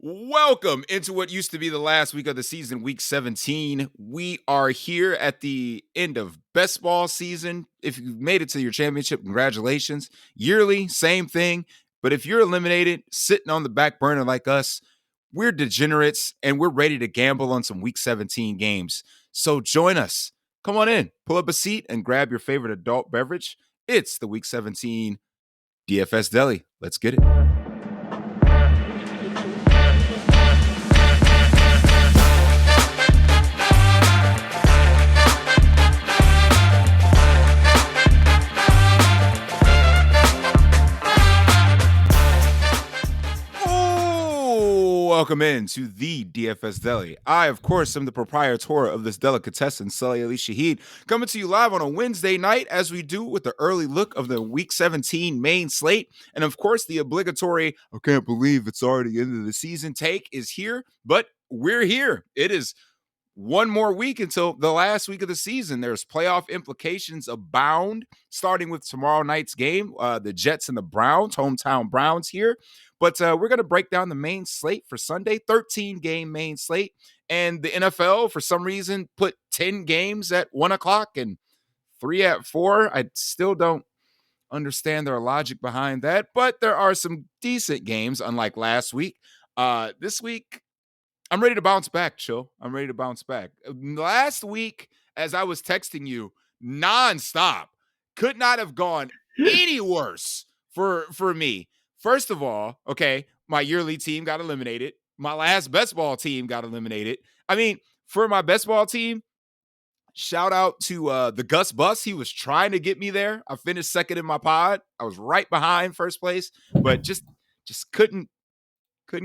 Welcome into what used to be the last week of the season, week 17. We are here at the end of best ball season. If you've made it to your championship, congratulations. Yearly, same thing. But if you're eliminated, sitting on the back burner like us, we're degenerates and we're ready to gamble on some week 17 games. So join us. Come on in, pull up a seat, and grab your favorite adult beverage. It's the week 17 DFS Deli. Let's get it. Welcome in to the DFS Deli. I, of course, am the proprietor of this delicatessen, Sully Ali Shahid, coming to you live on a Wednesday night as we do with the early look of the Week 17 main slate. And, of course, the obligatory, I can't believe it's already the end of the season take is here, but we're here. It is one more week until the last week of the season. There's playoff implications abound, starting with tomorrow night's game, the Jets and the Browns, hometown Browns here. But we're going to break down the main slate for Sunday, 13-game main slate. And the NFL, for some reason, put 10 games at 1 o'clock and 3 at 4. I still don't understand their logic behind that. But there are some decent games, unlike last week. This week, I'm ready to bounce back, Chill. I'm ready to bounce back. Last week, as I was texting you nonstop, could not have gone any worse for me. First of all, okay, my yearly team got eliminated. My last best ball team got eliminated. I mean, for my best ball team, shout out to the Gus Bus. He was trying to get me there. I finished second in my pod. I was right behind first place, but just couldn't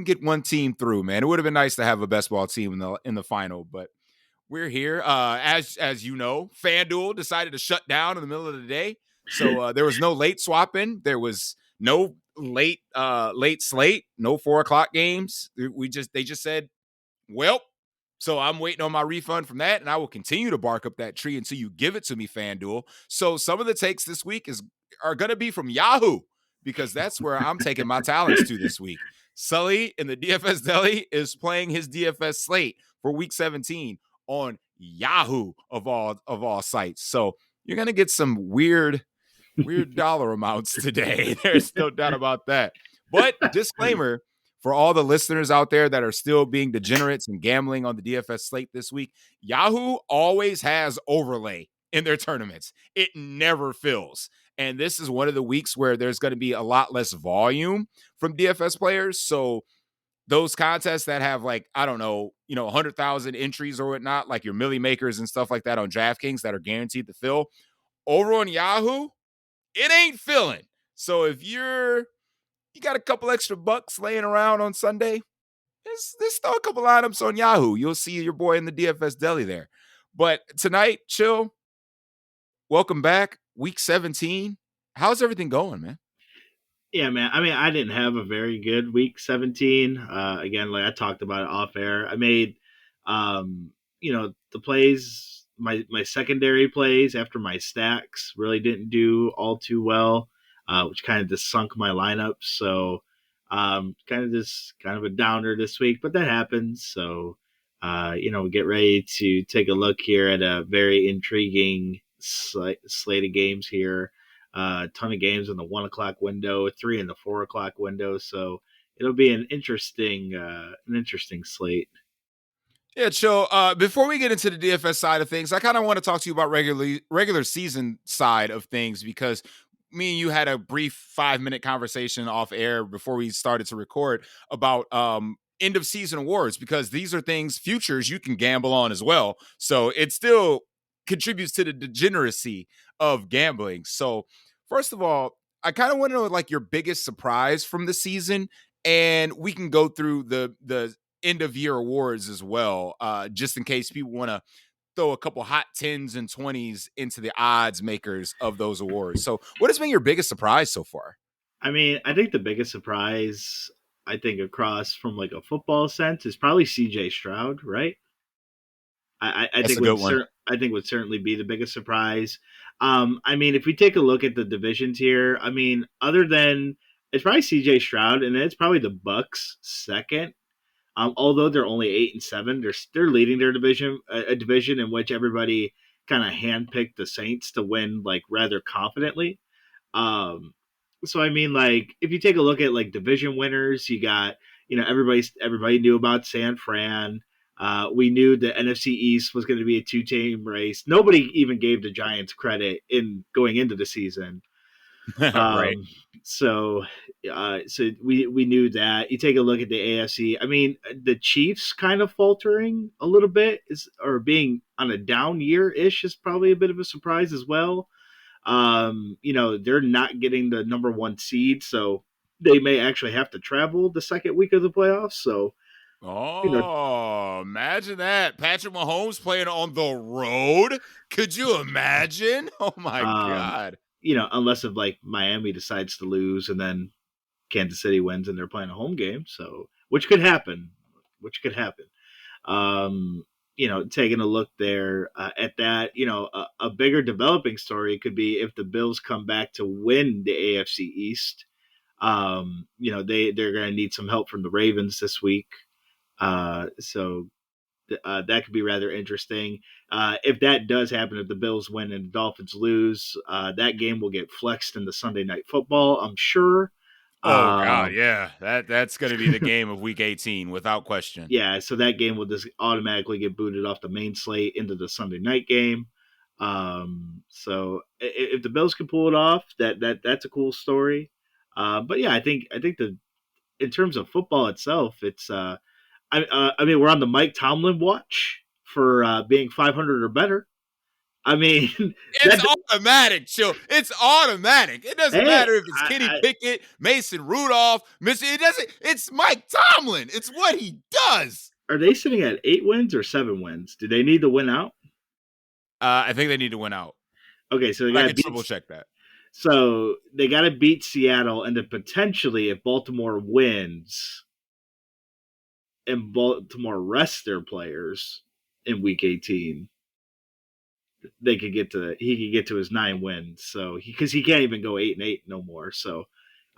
get one team through, man. It would have been nice to have a best ball team in the final, but we're here. As you know, FanDuel decided to shut down in the middle of the day, so there was no late swapping. There was no late slate, no 4 o'clock games. They just said, well. So I'm waiting on my refund from that, and I will continue to bark up that tree until you give it to me, FanDuel. So some of the takes this week are going to be from Yahoo, because that's where I'm taking my talents to this week. Sully in the DFS Deli is playing his DFS slate for week 17 on Yahoo of all sites. So you're going to get some weird dollar amounts today. There's no doubt about that. But disclaimer, for all the listeners out there that are still being degenerates and gambling on the DFS slate this week, Yahoo always has overlay in their tournaments. It never fills. And this is one of the weeks where there's going to be a lot less volume from DFS players. So those contests that have 100,000 entries or whatnot, like your Millie Makers and stuff like that on DraftKings that are guaranteed to fill, over on Yahoo, it ain't filling. So if you got a couple extra bucks laying around on Sunday, let's throw a couple lineups on Yahoo. You'll see your boy in the DFS Deli there. But tonight, Chill, welcome back. Week 17. How's everything going, man? Yeah, man. I mean, I didn't have a very good week 17. Again, like I talked about it off air. I made, the plays, my secondary plays after my stacks really didn't do all too well, which kind of just sunk my lineup. So, kind of a downer this week, but that happens. So, we get ready to take a look here at a very intriguing slate of games here. A ton of games in the 1 o'clock window, 3 in the 4 o'clock window. So it'll be an interesting slate. Yeah, Chill. Before we get into the DFS side of things, I kind of want to talk to you about regular season side of things, because me and you had a brief 5-minute conversation off air before we started to record about end of season awards, because these are things, futures, you can gamble on as well. So it still contributes to the degeneracy of gambling. So first of all, I kind of want to know your biggest surprise from the season, and we can go through the end of year awards as well, just in case people want to throw a couple hot 10s and 20s into the odds makers of those awards. So what has been your biggest surprise so far? I mean, I think the biggest surprise, across from a football sense, is probably CJ Stroud, right? I think would certainly be the biggest surprise. I mean, if we take a look at the divisions here, other than it's probably CJ Stroud, and it's probably the Bucks second. Although they're only 8-7, they're leading their division, a division in which everybody kind of handpicked the Saints to win like rather confidently. Um, so I mean, like if you take a look at like division winners, you got everybody knew about San Fran. We knew the NFC East was going to be a two-team race. Nobody even gave the Giants credit in going into the season. Right. Um, so we knew that. You take a look at the AFC. I mean, the Chiefs kind of faltering a little bit or being on a down year ish is probably a bit of a surprise as well. They're not getting the number one seed, so they may actually have to travel the second week of the playoffs. So, you know, Oh, imagine that. Patrick Mahomes playing on the road. Could you imagine? Oh my um, God. unless if like Miami decides to lose and then Kansas City wins and they're playing a home game, so which could happen. Taking a look there at that, a bigger developing story could be if the Bills come back to win the AFC East. They're going to need some help from the Ravens this week. That could be rather interesting. If that does happen, if the Bills win and the Dolphins lose, that game will get flexed into Sunday Night Football, I'm sure. Oh God, Um, yeah. That's going to be the game of Week 18 without question. yeah, so that game will just automatically get booted off the main slate into the Sunday night game. So if the Bills can pull it off, that's a cool story. But yeah, I think the in terms of football itself, it's I mean we're on the Mike Tomlin watch for being 500 or better. I mean It's that automatic, chill. It's automatic. It doesn't hey matter if it's Kenny Pickett, Mason Rudolph, It doesn't. It's Mike Tomlin. It's what he does. are they sitting at 8 wins or 7 wins? Do they need to win out? I think they need to win out. Okay, so they I got to can beat. triple check that. So they got to beat Seattle, and then potentially, if Baltimore wins and Baltimore rests their players in Week 18, he could get to his 9 wins. So because he can't even go 8-8 no more. So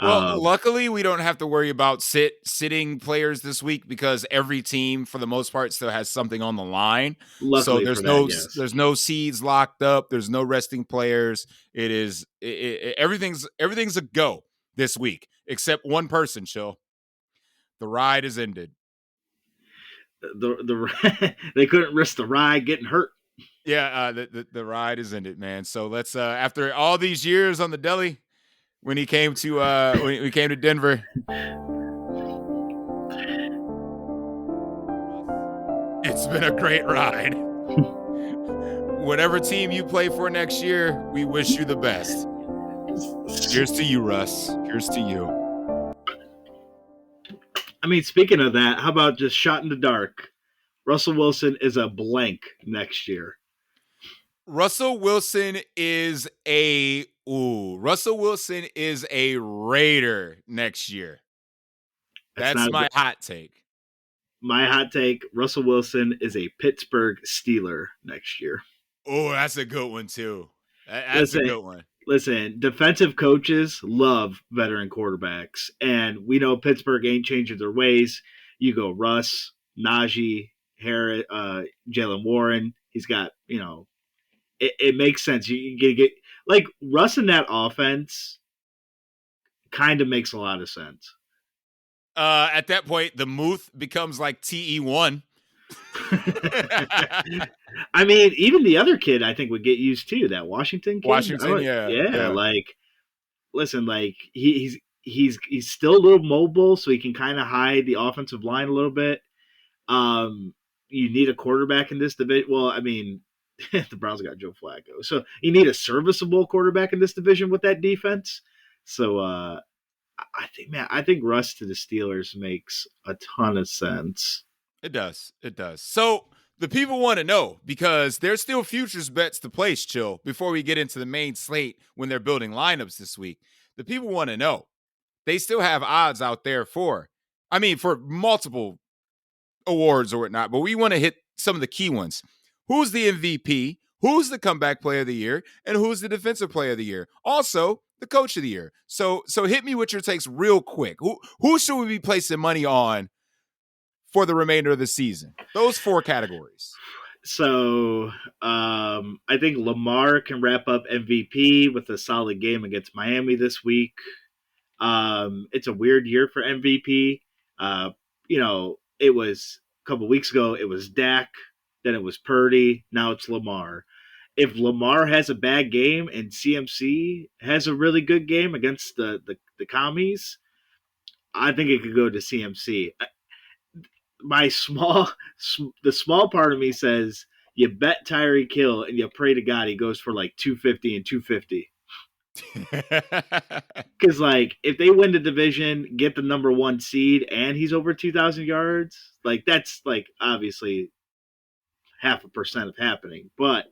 Well, um, luckily we don't have to worry about sitting players this week because every team, for the most part, still has something on the line. So luckily for that, yes. there's no seeds locked up. There's no resting players. Everything's a go this week except one person. Chill. The ride is ended. They couldn't risk the ride getting hurt. Yeah, the ride is ended, man. So let's after all these years on the Deli, when he came to when we came to Denver. It's been a great ride. Whatever team you play for next year, we wish you the best. Cheers to you, Russ. Cheers to you. I mean, speaking of that, how about just shot in the dark? Russell Wilson is a blank next year. Russell Wilson is a Raider next year. That's my hot take. My hot take, Russell Wilson is a Pittsburgh Steeler next year. Oh, that's a good one too. That's a good one. Listen, defensive coaches love veteran quarterbacks, and we know Pittsburgh ain't changing their ways. You go Russ, Najee, Harris, Jalen Warren. He's got, it makes sense. You get like Russ in that offense kind of makes a lot of sense. At that point, the Muth becomes like TE1. I mean, even the other kid I think would get used too. That Washington kid. Yeah. Like, listen, like he's still a little mobile, so he can kind of hide the offensive line a little bit. You need a quarterback in this division. Well, I mean, the Browns got Joe Flacco, so you need a serviceable quarterback in this division with that defense. So I think Russ to the Steelers makes a ton of sense. It does. So the people want to know because there's still futures bets to place, chill, before we get into the main slate when they're building lineups this week. The people want to know. They still have odds out there for multiple awards or whatnot, but we want to hit some of the key ones. Who's the MVP? Who's the comeback player of the year? And who's the defensive player of the year? Also, the coach of the year. So hit me with your takes real quick. Who should we be placing money on for the remainder of the season? Those 4 categories. So I think Lamar can wrap up MVP with a solid game against Miami this week. It's a weird year for MVP. It was a couple weeks ago, it was Dak, then it was Purdy, now it's Lamar. If Lamar has a bad game and CMC has a really good game against the commies, I think it could go to CMC. The small part of me says you bet Tyreek Hill and you pray to God he goes for like 250 and 250. Because like if they win the division, get the number 1 seed, and he's over 2,000 yards, like that's like obviously 0.5% of happening. But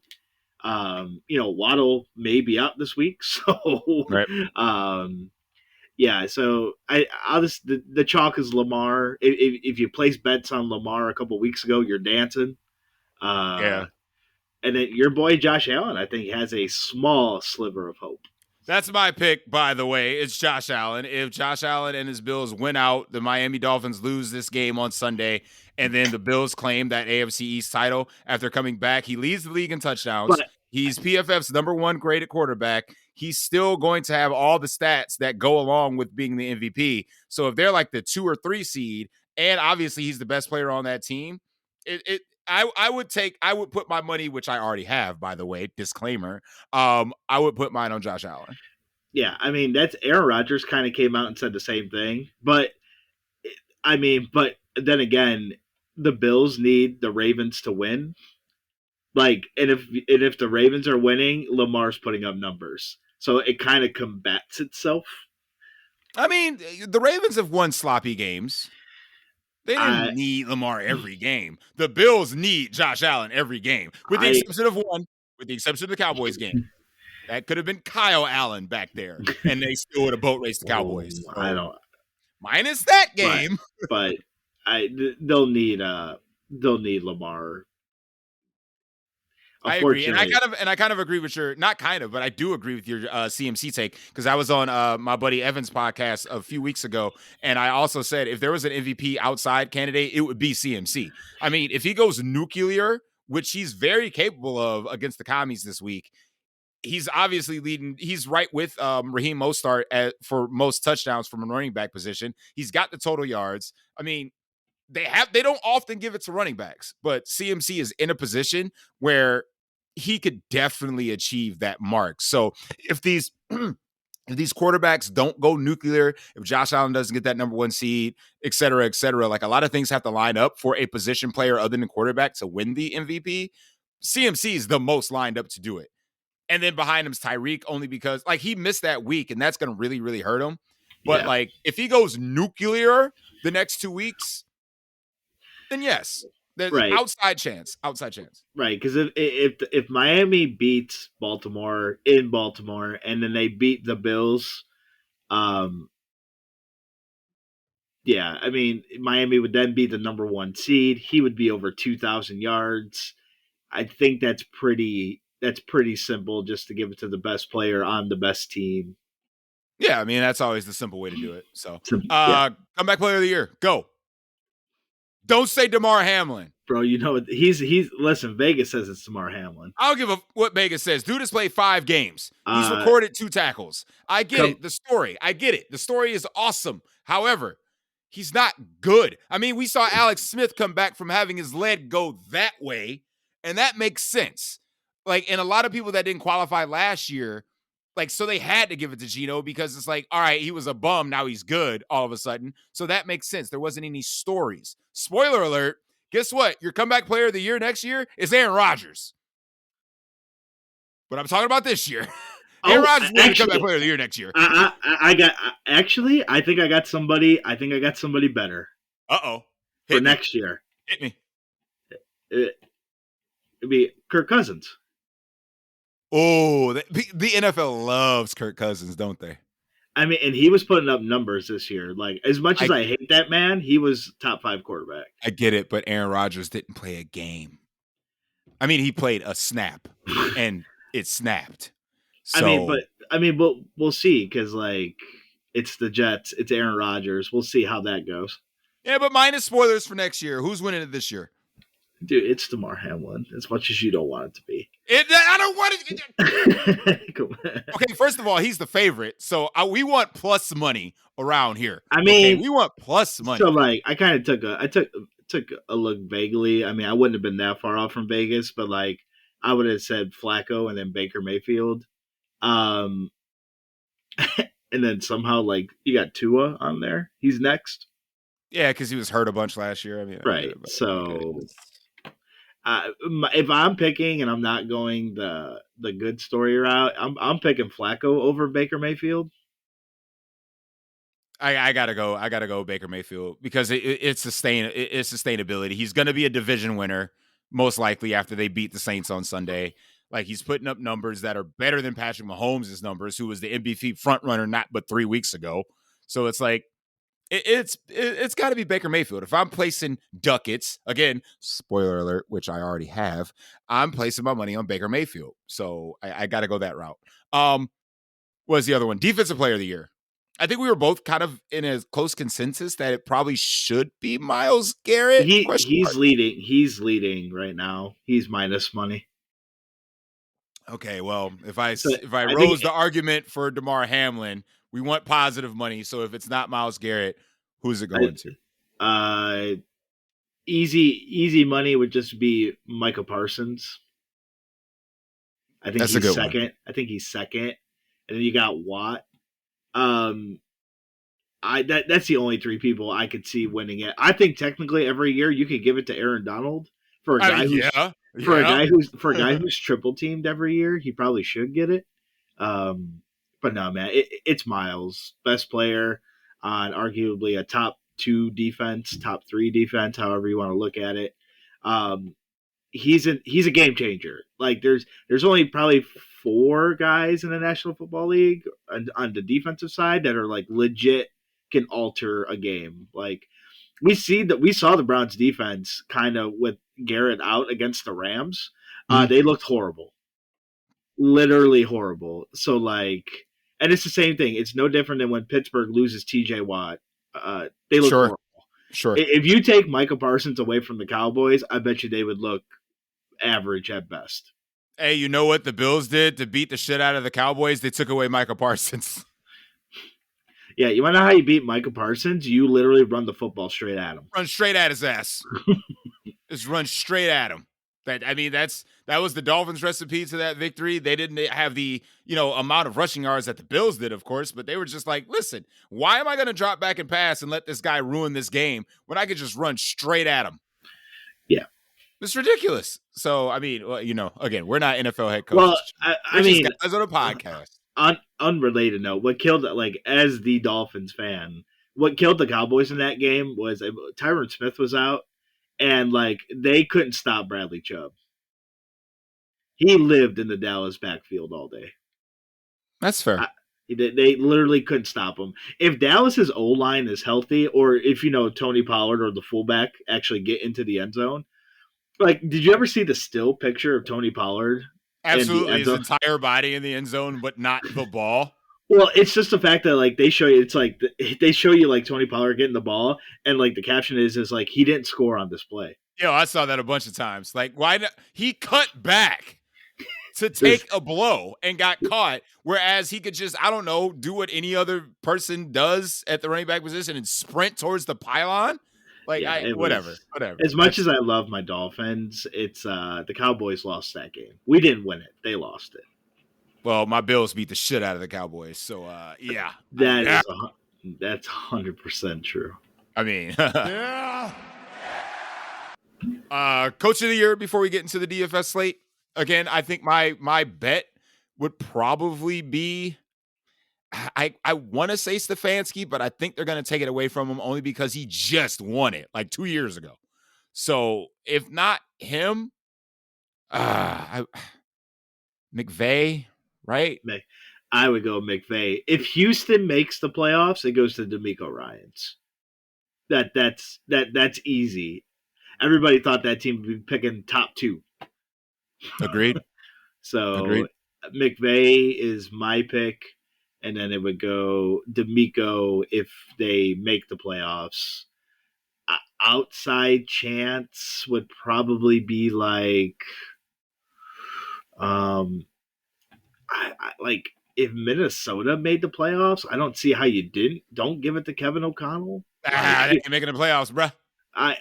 Waddle may be out this week, so Right. yeah. So I'll just the chalk is Lamar. If you place bets on Lamar a couple weeks ago, you're dancing. Yeah. And then your boy Josh Allen, I think, has a small sliver of hope. That's my pick, by the way. It's Josh Allen. If Josh Allen and his Bills win out, the Miami Dolphins lose this game on Sunday, and then the Bills claim that AFC East title after coming back. He leads the league in touchdowns. But He's PFF's number 1 graded quarterback. He's still going to have all the stats that go along with being the MVP. So if they're like the 2 or 3 seed, and obviously he's the best player on that team, I would put my money, which I already have, by the way, disclaimer. I would put mine on Josh Allen. yeah, I mean, that's Aaron Rodgers kind of came out and said the same thing. But then again, the Bills need the Ravens to win. Like, and if the Ravens are winning, Lamar's putting up numbers, so it kind of combats itself. I mean, the Ravens have won sloppy games. They didn't need Lamar every game. The Bills need Josh Allen every game, with the exception of one, with the exception of the Cowboys game. That could have been Kyle Allen back there, and they still would have boat raced the Cowboys. So, I don't. Minus that game, but they'll need Lamar. I agree, and I kind of agree with your not kind of, but I do agree with your CMC take, because I was on my buddy Evan's podcast a few weeks ago, and I also said if there was an MVP outside candidate, it would be CMC. I mean, if he goes nuclear, which he's very capable of against the commies this week, he's obviously leading. He's right with Raheem Mostert for most touchdowns from a running back position. He's got the total yards. I mean, they don't often give it to running backs, but CMC is in a position where he could definitely achieve that mark. So if these quarterbacks don't go nuclear, if Josh Allen doesn't get that number 1 seed, et cetera, like a lot of things have to line up for a position player other than quarterback to win the MVP. CMC is the most lined up to do it. And then behind him is Tyreek, only because like he missed that week, and that's going to really, really hurt him. But like if he goes nuclear the next 2 weeks, then yes, there's outside chance. Right, because if Miami beats Baltimore in Baltimore and then they beat the Bills, I mean, Miami would then be the number 1 seed. He would be over 2,000 yards. I think that's pretty simple, just to give it to the best player on the best team. Yeah, I mean, that's always the simple way to do it. So, comeback player of the year, go. Don't say Damar Hamlin. Bro, you know, he's listen, Vegas says it's Damar Hamlin. I don't give a what Vegas says. Dude has played 5 games. He's recorded 2 tackles. I get it. The story. I get it. The story is awesome. However, he's not good. I mean, we saw Alex Smith come back from having his leg go that way, and that makes sense. Like, and a lot of people that didn't qualify last year, like, so they had to give it to Geno because it's like, all right, he was a bum. Now he's good all of a sudden. So that makes sense. There wasn't any stories. Spoiler alert. Guess what? Your comeback player of the year next year is Aaron Rodgers. But I'm talking about this year. Aaron Rodgers will be the comeback player of the year next year. I think I got somebody better. Uh-oh. For next year. Hit me. It'd be Kirk Cousins. Oh, the NFL loves Kirk Cousins, don't they? I mean, and he was putting up numbers this year. Like, as much as I hate that man, he was top 5 quarterback. I get it, but Aaron Rodgers didn't play a game. I mean, he played a snap, and it snapped. So, I mean, but we'll see, because like it's the Jets, it's Aaron Rodgers. We'll see how that goes. Yeah, but minus spoilers for next year. Who's winning it this year? Dude, it's Damar Hamlin, as much as you don't want it to be. I don't want it. Come on. Okay, first of all, he's the favorite, so we want plus money around here. I Okay, mean, we want plus money. so like I kind of took a look vaguely. I mean, I wouldn't have been that far off from Vegas, but like I would have said Flacco and then Baker Mayfield. Um, and then somehow like you got Tua on there. He's next. Yeah, because he was hurt a bunch last year. I mean, Right. So if I'm picking and I'm not going the good story route, I'm picking Flacco over Baker Mayfield. I gotta go. I gotta go Baker Mayfield because it's sustainability. He's gonna be a division winner most likely after they beat the Saints on Sunday. Like he's putting up numbers that are better than Patrick Mahomes' numbers, who was the MVP front runner not but 3 weeks ago. So it's like it's got to be Baker Mayfield. If I'm placing ducats, again, spoiler alert, which I already have, I'm placing my money on Baker Mayfield. So I got to go that route. What's the other one? Defensive Player of the Year. I think we were both kind of in a close consensus that it probably should be Myles Garrett. He's leading. He's leading right now. He's minus money. Okay, well, if I I rose the argument for Damar Hamlin, we want positive money. So if it's not Myles Garrett, who's it going to? Easy money would just be Micah Parsons. I think he's second. One. I think he's second, and then you got Watt. That's the only 3 people I could see winning it. I think technically every year you could give it to Aaron Donald for a guy a guy who's triple teamed every year. He probably should get it. But no, man, it's Myles, best player on arguably a top 2 defense, top 3 defense, however you want to look at it. He's a game changer. Like there's only probably 4 guys in the National Football League on the defensive side that are like legit can alter a game. Like we saw the Browns defense kind of with Garrett out against the Rams. They looked horrible. Literally horrible. So like, and it's the same thing. It's no different than when Pittsburgh loses TJ Watt. They look horrible. Sure. If you take Micah Parsons away from the Cowboys, I bet you they would look average at best. Hey, you know what the Bills did to beat the shit out of the Cowboys? They took away Micah Parsons. Yeah, you want to know how you beat Micah Parsons? You literally run the football straight at him. Run straight at his ass. Just run straight at him. That was the Dolphins' recipe to that victory. They didn't have the amount of rushing yards that the Bills did, of course, but they were just like, listen, why am I going to drop back and pass and let this guy ruin this game when I could just run straight at him? Yeah. It's ridiculous. So, I mean, again, we're not NFL head coaches. Well, I mean, guys on a podcast. On unrelated note, what killed, like, as the Dolphins fan, what killed the Cowboys in that game was Tyron Smith was out, and, like, they couldn't stop Bradley Chubb. He lived in the Dallas backfield all day. That's fair. They literally couldn't stop him. If Dallas's O-line is healthy, or if, Tony Pollard or the fullback actually get into the end zone, like, did you ever see the still picture of Tony Pollard? Absolutely, his entire body in the end zone, but not the ball. Well, it's just the fact that, like, they show you, like, Tony Pollard getting the ball, and, like, the caption is like, he didn't score on this play. Yo, I saw that a bunch of times. Like, why not? He cut back to take a blow and got caught, whereas he could just, I don't know, do what any other person does at the running back position and sprint towards the pylon. Like, yeah, whatever. As much as I love my Dolphins, it's the Cowboys lost that game. We didn't win it; they lost it. Well, my Bills beat the shit out of the Cowboys, so yeah, that's 100% true. I mean, yeah. Coach of the year before we get into the DFS slate. Again, I think my bet would probably be. I want to say Stefanski, but I think they're going to take it away from him only because he just won it like 2 years ago. So if not him, McVay, right? I would go McVay. If Houston makes the playoffs, it goes to DeMeco Ryans. That's easy. Everybody thought that team would be picking top 2. Agreed. So McVay is my pick. And then it would go DeMeco if they make the playoffs. outside chance would probably be like, um, like if Minnesota made the playoffs, I don't see how you don't give it to Kevin O'Connell. Like, They ain't making the playoffs, bruh. I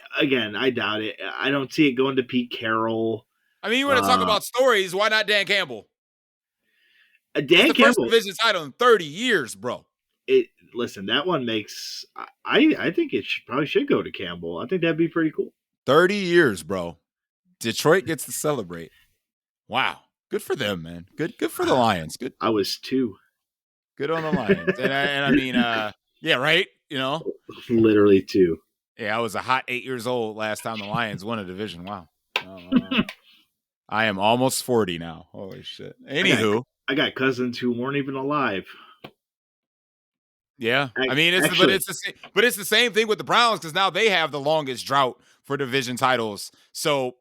doubt it. I don't see it going to Pete Carroll. I mean, you want to talk about stories? Why not Dan Campbell? It's Dan the first Campbell. division title in 30 years, bro. Listen, that one makes. I think it probably should go to Campbell. I think that'd be pretty cool. 30 years, bro. Detroit gets to celebrate. Wow. Good for them, man. Good for the Lions. Good. I was 2. Good on the Lions. And I mean, yeah, right? You know? Literally 2. Yeah, I was a hot 8 years old last time the Lions won a division. Wow. I am almost 40 now. Holy shit. Anywho. I got cousins who weren't even alive. Yeah. I mean, it's the same thing with the Browns because now they have the longest drought for division titles. So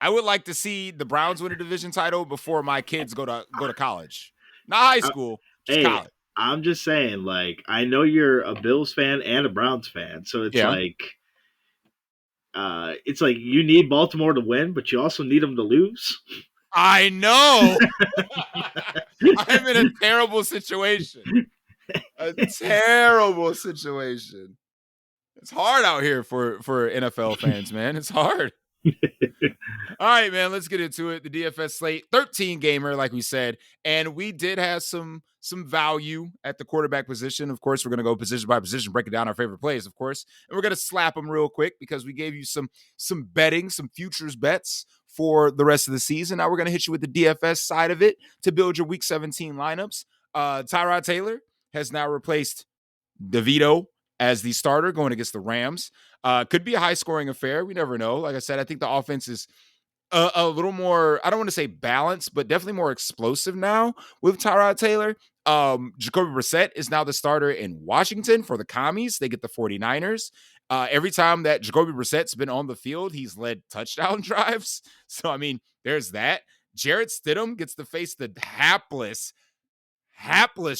I would like to see the Browns win a division title before my kids go to college. Not high school, just college. I'm just saying, like, I know you're a Bills fan and a Browns fan, so it's like you need Baltimore to win, but you also need them to lose. I know. I'm in a terrible situation. A terrible situation. It's hard out here for NFL fans, man. It's hard. All right, man, let's get into it. The DFS slate, 13 gamer, like we said, and we did have some value at the quarterback position. Of course, we're going to go position by position, breaking down our favorite plays, of course, and we're going to slap them real quick because we gave you some betting, some futures bets for the rest of the season. Now we're going to hit you with the DFS side of it to build your Week 17 lineups. Tyrod Taylor has now replaced DeVito as the starter going against the Rams. Could be a high-scoring affair. We never know. Like I said, I think the offense is a little more, I don't want to say balanced, but definitely more explosive now with Tyrod Taylor. Jacoby Brissett is now the starter in Washington for the Commies. They get the 49ers. Every time that Jacoby Brissett's been on the field, he's led touchdown drives. So, I mean, there's that. Jarrett Stidham gets to face the hapless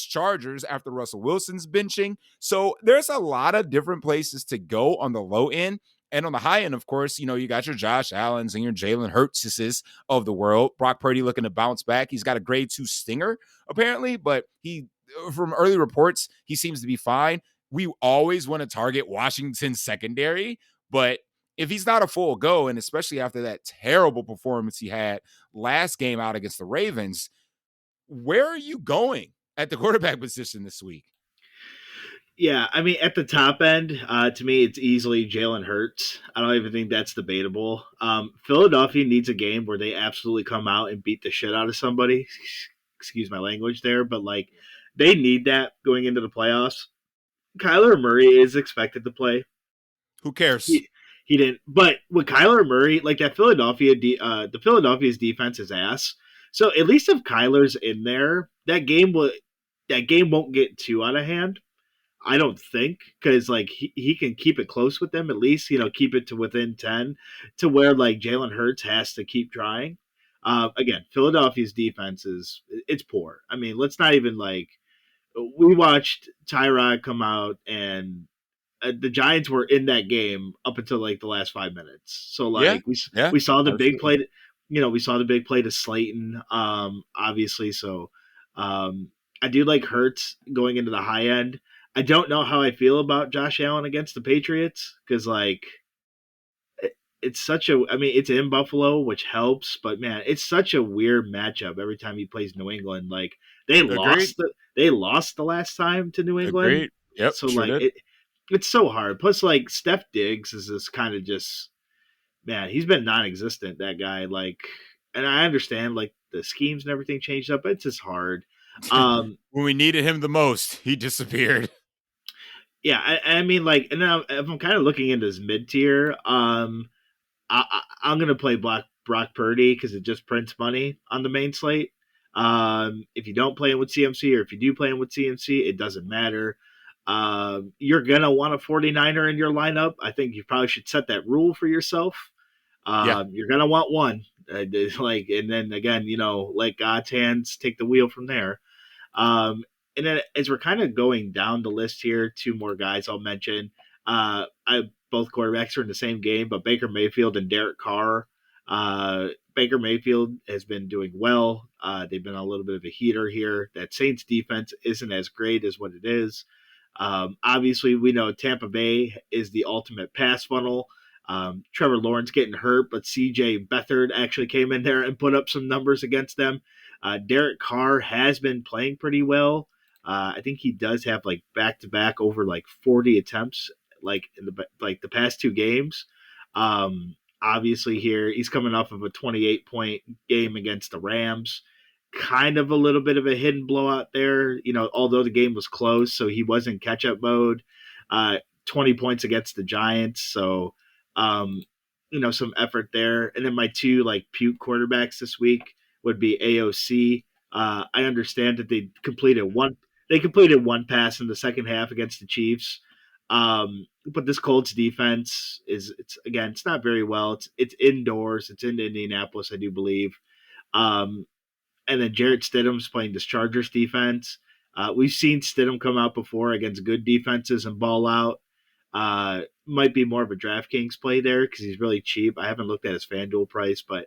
Chargers after Russell Wilson's benching. So there's a lot of different places to go on the low end. And on the high end, of course, you know, you got your Josh Allens and your Jalen Hurtses of the world. Brock Purdy looking to bounce back. He's got a grade 2 stinger, apparently, but from early reports, he seems to be fine. We always want to target Washington's secondary, but if he's not a full go, and especially after that terrible performance he had last game out against the Ravens, where are you going at the quarterback position this week? Yeah, I mean, at the top end, to me, it's easily Jalen Hurts. I don't even think that's debatable. Philadelphia needs a game where they absolutely come out and beat the shit out of somebody. Excuse my language there, but like they need that going into the playoffs. Kyler Murray is expected to play. Who cares? He didn't, but with Kyler Murray, like that the Philadelphia's defense is ass. So at least if Kyler's in there, that game won't get too out of hand. I don't think, because like he can keep it close with them, at least, you know, keep it to within 10 to where like Jalen Hurts has to keep trying. Again, Philadelphia's defense it's poor. I mean, let's not even like, we watched Tyrod come out and the Giants were in that game up until like the last 5 minutes. So like we saw the big play, we saw the big play to Slayton, obviously. So I do like Hurts going into the high end. I don't know how I feel about Josh Allen against the Patriots because, like, it's in Buffalo, which helps, but man, it's such a weird matchup every time he plays New England. Like, they lost the last time to New England. Agreed. Yep. So like it's so hard. Plus, like, Steph Diggs is this kind of just, man, he's been non-existent, that guy. Like, and I understand like the schemes and everything changed up, but it's just hard. When we needed him the most, he disappeared. Yeah, I mean, like, and now if I'm kind of looking into his mid tier, I'm gonna play Brock Purdy because it just prints money on the main slate. If you don't play him with CMC, or if you do play him with CMC, it doesn't matter. You're gonna want a 49er in your lineup. I think you probably should set that rule for yourself. You're gonna want one, like, and then again, let God's hands take the wheel from there. And then as we're kind of going down the list here, 2 more guys I'll mention. both quarterbacks are in the same game, but Baker Mayfield and Derek Carr. Baker Mayfield has been doing well. They've been a little bit of a heater here. That Saints defense isn't as great as what it is. Obviously, we know Tampa Bay is the ultimate pass funnel. Trevor Lawrence getting hurt, but CJ Beathard actually came in there and put up some numbers against them. Derek Carr has been playing pretty well. I think he does have like back to back over like 40 attempts, like in the past two games. Obviously, here he's coming off of a 28-point game against the Rams. Kind of a little bit of a hidden blowout there, although the game was close, so he was in catch up mode. 20 points against the Giants, so some effort there. And then my two like puke quarterbacks this week would be AOC. I understand that they completed one pass in the second half against the Chiefs. But this Colts defense it's not very well. It's indoors. It's in Indianapolis, I do believe. And then Jarrett Stidham's playing this Chargers defense. We've seen Stidham come out before against good defenses and ball out. Might be more of a DraftKings play there because he's really cheap. I haven't looked at his FanDuel price, but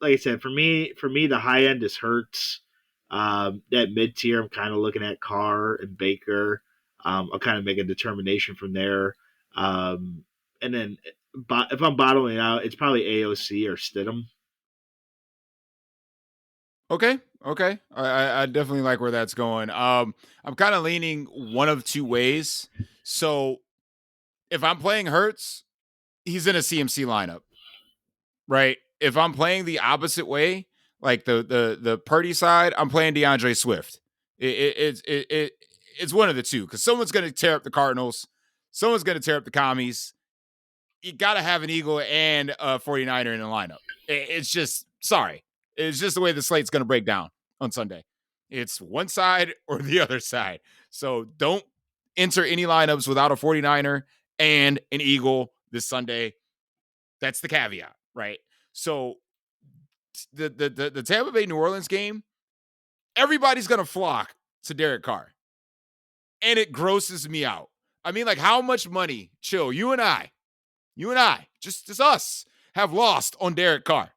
like I said, for me, the high end is Hurts. That mid tier, I'm kind of looking at Carr and Baker. I'll kind of make a determination from there. And then if I'm bottling out, it's probably AOC or Stidham. Okay. I definitely like where that's going. I'm kind of leaning one of two ways. So if I'm playing Hurts, he's in a CMC lineup, right? If I'm playing the opposite way, like the Purdy side, I'm playing DeAndre Swift. It's one of the two because someone's going to tear up the Cardinals, someone's going to tear up the Commies. You got to have an Eagle and a 49er in the lineup. It's just sorry. It's just the way the slate's going to break down on Sunday. It's one side or the other side. So don't enter any lineups without a 49er and an Eagle this Sunday. That's the caveat, right? So the Tampa Bay New Orleans game, everybody's going to flock to Derek Carr. And it grosses me out. I mean, like how much money, chill, you and I, just us, have lost on Derek Carr.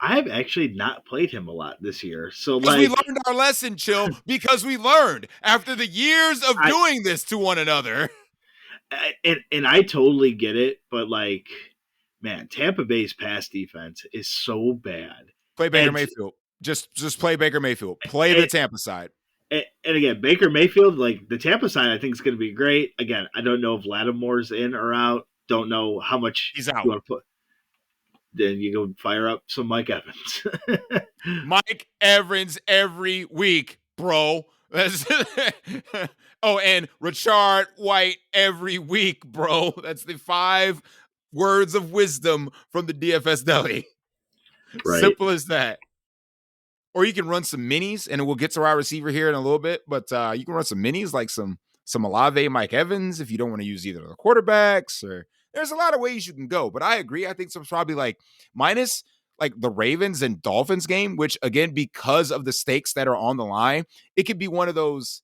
I have actually not played him a lot this year. So because we learned our lesson, chill, because we learned after the years of doing this to one another. And I totally get it, but like, man, Tampa Bay's pass defense is so bad. Play Baker Mayfield. Just play Baker Mayfield. Play the Tampa side. And again, Baker Mayfield, like the Tampa side, I think is going to be great. Again, I don't know if Lattimore's in or out. Don't know how much he's out. You want to put. Then you go fire up some Mike Evans. Mike Evans every week, bro. Oh, and Rashard White every week, bro. That's the 5 words of wisdom from the DFS Deli. Right. Simple as that. Or you can run some minis, and we'll get to our receiver here in a little bit, but you can run some minis like some Olave, Mike Evans if you don't want to use either of the quarterbacks. Or there's a lot of ways you can go, but I agree. I think some probably like minus like the Ravens and Dolphins game, which again, because of the stakes that are on the line, it could be one of those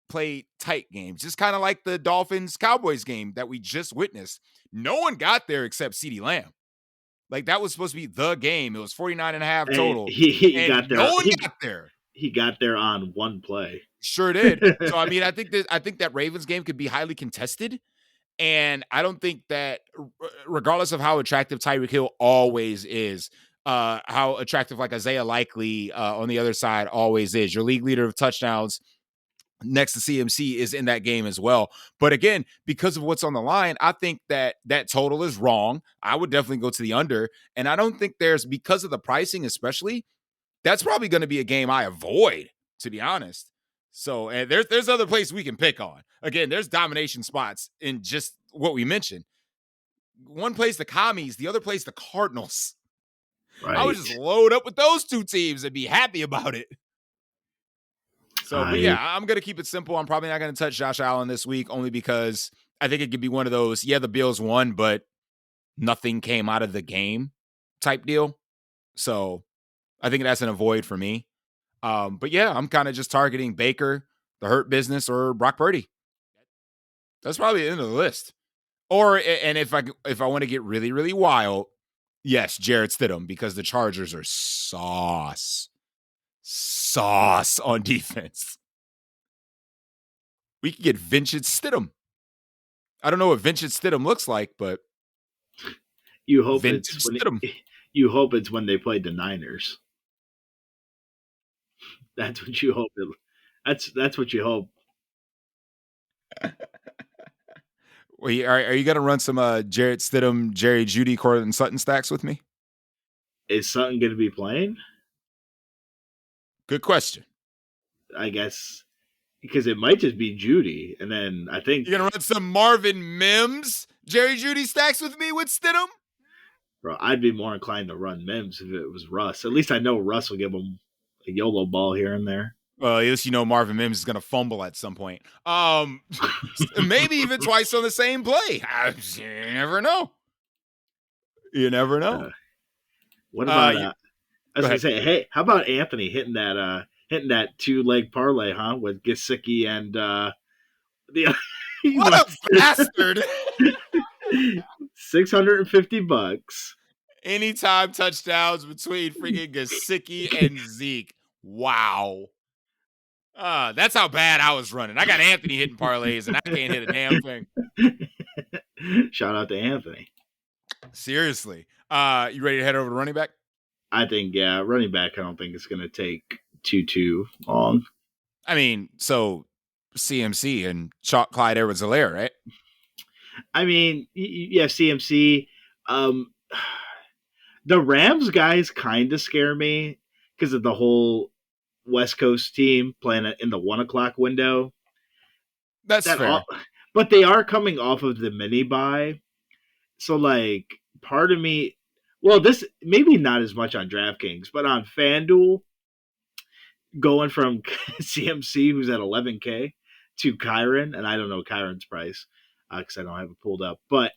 play tight games, just kind of like the Dolphins Cowboys game that we just witnessed. No one got there except CeeDee Lamb. Like that was supposed to be the game. It was 49.5 total. He got there. No one got there. He got there on one play. Sure did. So I mean, I think that Ravens game could be highly contested. And I don't think that regardless of how attractive Tyreek Hill always is, how attractive like Isaiah Likely on the other side always is. Your league leader of touchdowns next to CMC is in that game as well. But again, because of what's on the line, I think that total is wrong. I would definitely go to the under. And I don't think because of the pricing especially, that's probably going to be a game I avoid, to be honest. So and there's other places we can pick on. Again, there's domination spots in just what we mentioned. One place the Commies, the other place the Cardinals. Right. I would just load up with those two teams and be happy about it. So, but yeah, I'm going to keep it simple. I'm probably not going to touch Josh Allen this week only because I think it could be one of those, the Bills won, but nothing came out of the game type deal. So I think that's an avoid for me. But yeah, I'm kind of just targeting Baker, the Hurt Business, or Brock Purdy. That's probably the end of the list. Or and if I want to get really, really wild, yes, Jarrett Stidham, because the Chargers are sauce on defense. We could get vintage Stidham. I don't know what vintage Stidham looks like, but You hope vintage it's when Stidham. you hope it's when they played the Niners. That's what you hope. That's what you hope. Wait, are you going to run some Jarrett Stidham, Jerry Jeudy, Cortland Sutton stacks with me? Is Sutton going to be playing? Good question. I guess because it might just be Judy, and then I think You're going to run some Marvin Mims, Jerry Jeudy stacks with me with Stidham? bro, I'd be more inclined to run Mims if it was Russ. At least I know Russ will give him a YOLO ball here and there. Well, at least you know Marvin Mims is going to fumble at some point. Maybe even twice on the same play. You never know. You never know. What about I was gonna say, hey, how about Anthony hitting that 2-leg parlay, huh? With Gesicki and the what a bastard! $650. Anytime touchdowns between freaking Gesicki and Zeke. Wow. That's how bad I was running. I got Anthony hitting parlays, and I can't hit a damn thing. Shout out to Anthony. Seriously. You ready to head over to running back? I think, yeah, running back, I don't think it's going to take too long. I mean, so CMC and Clyde Edwards-Helaire, right? I mean, yeah, CMC. The Rams guys kind of scare me because of the whole West Coast team playing in the 1 o'clock window. That's fair. But they are coming off of the mini bye. So, like, part of me, well, this maybe not as much on DraftKings, but on FanDuel, going from CMC, who's at 11K, to Kyron, and I don't know Kyron's price because I don't have it pulled up. But,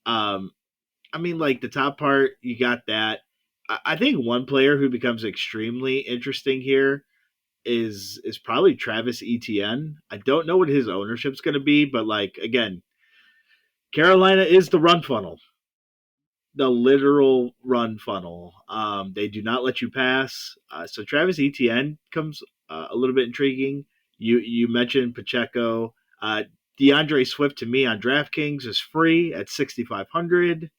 I mean, like, the top part, you got that. I think one player who becomes extremely interesting here is probably Travis Etienne. I don't know what his ownership's going to be, but, like, again, Carolina is the run funnel. The literal run funnel. They do not let you pass. So Travis Etienne comes a little bit intriguing. You mentioned Pacheco. DeAndre Swift to me on DraftKings is free at 6,500.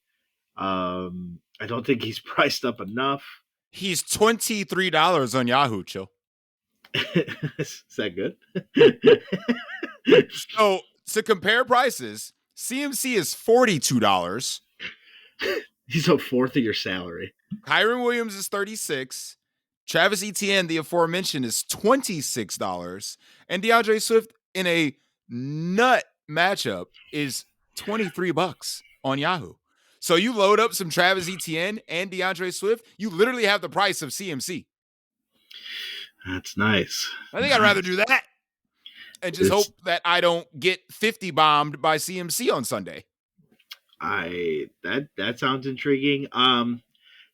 I don't think he's priced up enough. He's $23 on Yahoo, chill. Is that good? So to compare prices, CMC is $42. He's a fourth of your salary. Kyron Williams is $36. Travis Etienne, the aforementioned, is $26. And DeAndre Swift in a nut matchup is $23 on Yahoo. So you load up some Travis Etienne and DeAndre Swift, you literally have the price of CMC. That's nice. I think I'd rather do that and just hope that I don't get 50 bombed by CMC on Sunday. That sounds intriguing.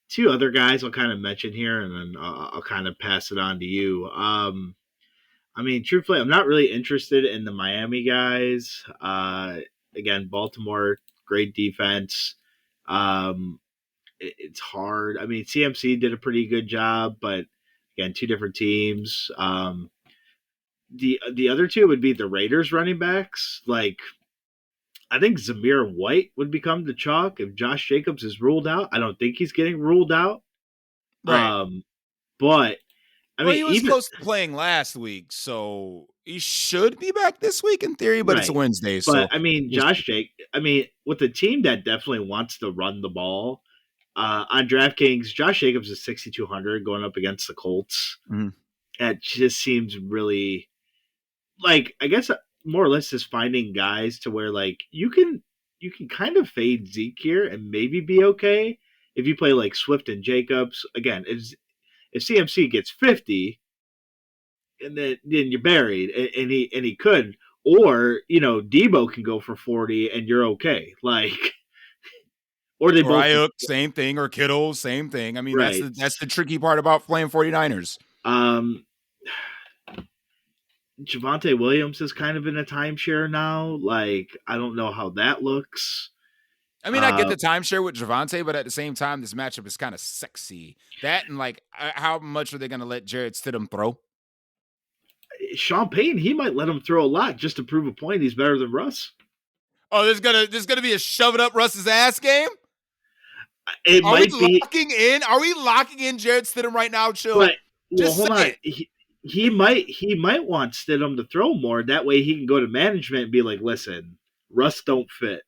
Two other guys I'll kind of mention here, and then I'll kind of pass it on to you. I mean, truthfully, I'm not really interested in the Miami guys. Again, Baltimore, great defense. It's hard. I mean, CMC did a pretty good job, but again, two different teams. The other two would be the Raiders running backs. Like, I think Zamir White would become the chalk if Josh Jacobs is ruled out. I don't think he's getting ruled out. Right. But I mean, he was close to playing last week, so he should be back this week in theory, but it's a Wednesday. So, I mean, with a team that definitely wants to run the ball, on DraftKings, Josh Jacobs is 6,200 going up against the Colts. Mm-hmm. That just seems really, like, I guess more or less just finding guys to where, like, you can kind of fade Zeke here and maybe be okay if you play like Swift and Jacobs. Again, if CMC gets 50, and then you're buried, and he could, or Debo can go for 40 and you're okay, like. Or they both Ayuk, same thing, or Kittle, same thing. I mean, that's the tricky part about playing 49ers. Javonte Williams is kind of in a timeshare now. Like, I don't know how that looks. I mean, I get Uh, the timeshare with Javante, but at the same time, this matchup is kind of sexy. That and like, how much are they going to let Jared Stidham throw? Sean Payton, he might let him throw a lot just to prove a point he's better than Russ. Oh, there's gonna be a shove it up Russ's ass game. It Are we might be, locking in? Are we locking in Jared Stidham right now? but Chill. well, Just hold say on. it. He might want Stidham to throw more. That way he can go to management and be like, listen, Russ don't fit.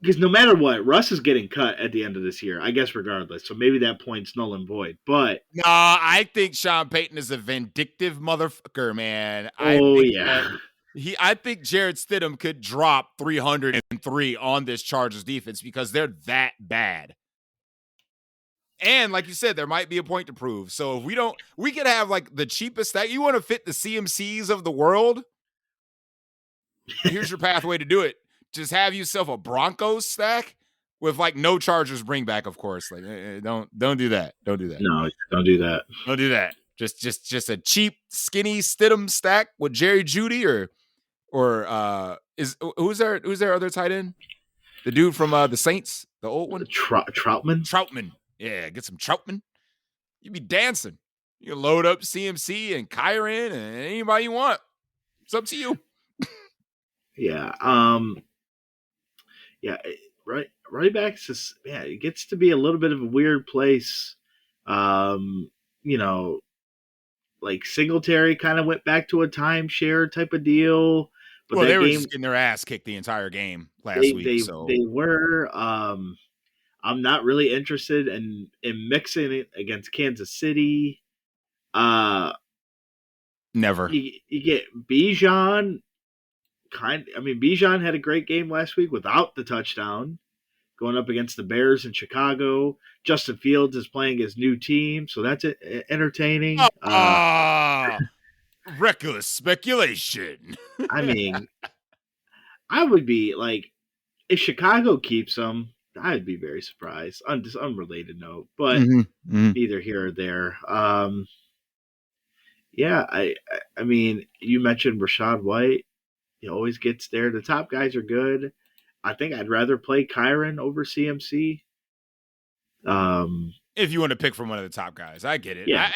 Because no matter what, Russ is getting cut at the end of this year, I guess, regardless. So maybe that point's null and void. But Nah, I think Sean Payton is a vindictive motherfucker, man. I oh think yeah, that I think Jared Stidham could drop 303 on this Chargers defense because they're that bad. And like you said, there might be a point to prove. So if we could have like the cheapest stack. You want to fit the CMCs of the world? Here's your pathway to do it. Just have yourself a Broncos stack with like no Chargers bring back, of course. Like don't do that. Don't do that. no, don't do that. Don't do that. Just a cheap, skinny Stidham stack with Jerry Judy or is who's their other tight end? The dude from the Saints, the old one? Troutman. Troutman. Yeah, get some Troutman. You'd be dancing. You can load up CMC and Kyron and anybody you want. It's up to you. Yeah. Yeah. Right back. Just, yeah, it gets to be a little bit of a weird place. Um, you know, like Singletary kind of went back to a timeshare type of deal, but Well, they that were game just getting their ass kicked the entire game last they week. they So they were. I'm not really interested in mixing it against Kansas City. Uh, never. you get Bijan. Bijan had a great game last week without the touchdown, going up against the Bears in Chicago. Justin Fields is playing his new team, so that's entertaining. Reckless speculation. I mean, I would be like, if Chicago keeps him, I'd be very surprised. On this unrelated note, but neither here or there. Yeah, I mean, you mentioned Rashad White. He always gets there. The top guys are good. I think I'd rather play Kyron over CMC. If you want to pick from one of the top guys, I get it. Yeah,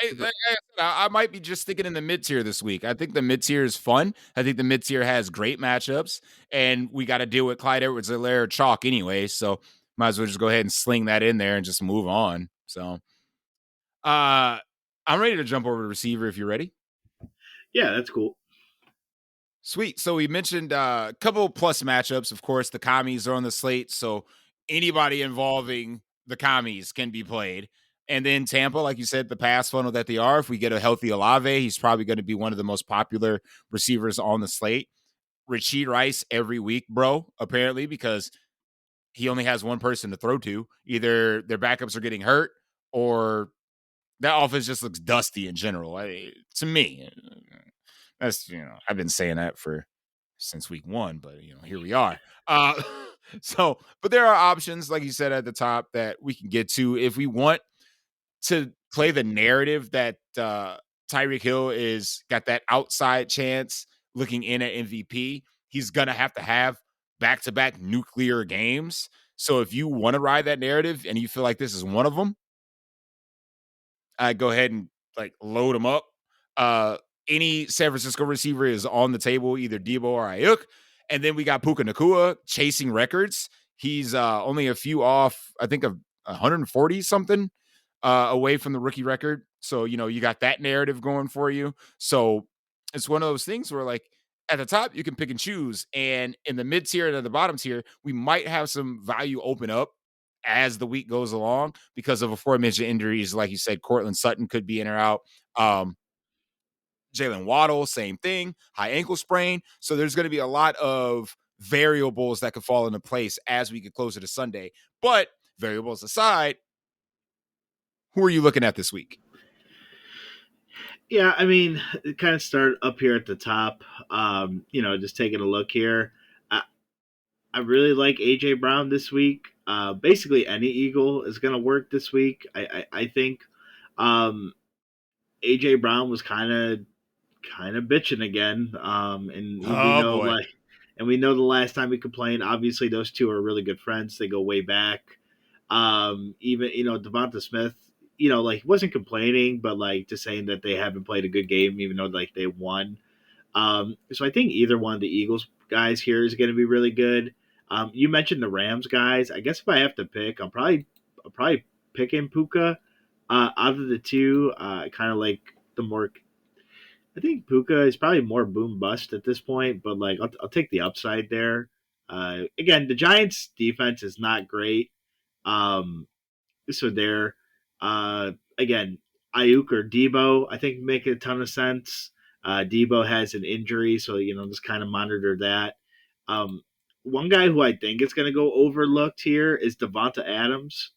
I might be just sticking in the mid tier this week. I think the mid tier is fun. I think the mid tier has great matchups, and we got to deal with Clyde Edwards-Helaire chalk anyway. So might as well just go ahead and sling that in there and just move on. So, I'm ready to jump over to receiver if you're ready. yeah, that's cool. Sweet. So we mentioned a couple plus matchups. Of course, the commies are on the slate, so anybody involving the commies can be played. And then Tampa, like you said, the pass funnel that they are. If we get a healthy Olave, he's probably going to be one of the most popular receivers on the slate. Rashid Rice every week, bro, apparently, because he only has one person to throw to. Either their backups are getting hurt or that offense just looks dusty in general. To me, that's I've been saying that since week 1, but here we are. But there are options, like you said at the top, that we can get to if we want to play the narrative that Tyreek Hill is got that outside chance looking in at MVP. He's gonna have to have back-to-back nuclear games. So if you want to ride that narrative and you feel like this is one of them, go ahead and like load them up. Any San Francisco receiver is on the table, either Debo or Ayuk. And then we got Puka Nacua chasing records. He's only a few off, I think, of 140 something away from the rookie record. So, you got that narrative going for you. So it's one of those things where, like, at the top, you can pick and choose. And in the mid tier and at the bottom tier, we might have some value open up as the week goes along because of aforementioned injuries. Like you said, Cortland Sutton could be in or out. Jalen Waddle, same thing, high ankle sprain. So there's going to be a lot of variables that could fall into place as we get closer to Sunday. But variables aside, who are you looking at this week? Yeah, I mean, it kind of started up here at the top. Just taking a look here. I really like AJ Brown this week. Basically, any Eagle is going to work this week. I think. AJ Brown was kind of bitching again. We Oh know boy. like, and we know the last time we complained. Obviously, those two are really good friends. They go way back. Even Devonta Smith, like wasn't complaining, but like just saying that they haven't played a good game, even though like they won. So I think either one of the Eagles guys here is going to be really good. You mentioned the Rams guys. I guess if I have to pick, I'll probably picking Puka. Out of the two, kind of like the more. I think Puka is probably more boom bust at this point, but like I'll take the upside there. Again, the Giants' defense is not great. Um, so there, again, Ayuk or Debo, I think make a ton of sense. Debo has an injury, so just kind of monitor that. Um, One guy who I think is going to go overlooked here is Devonta Adams.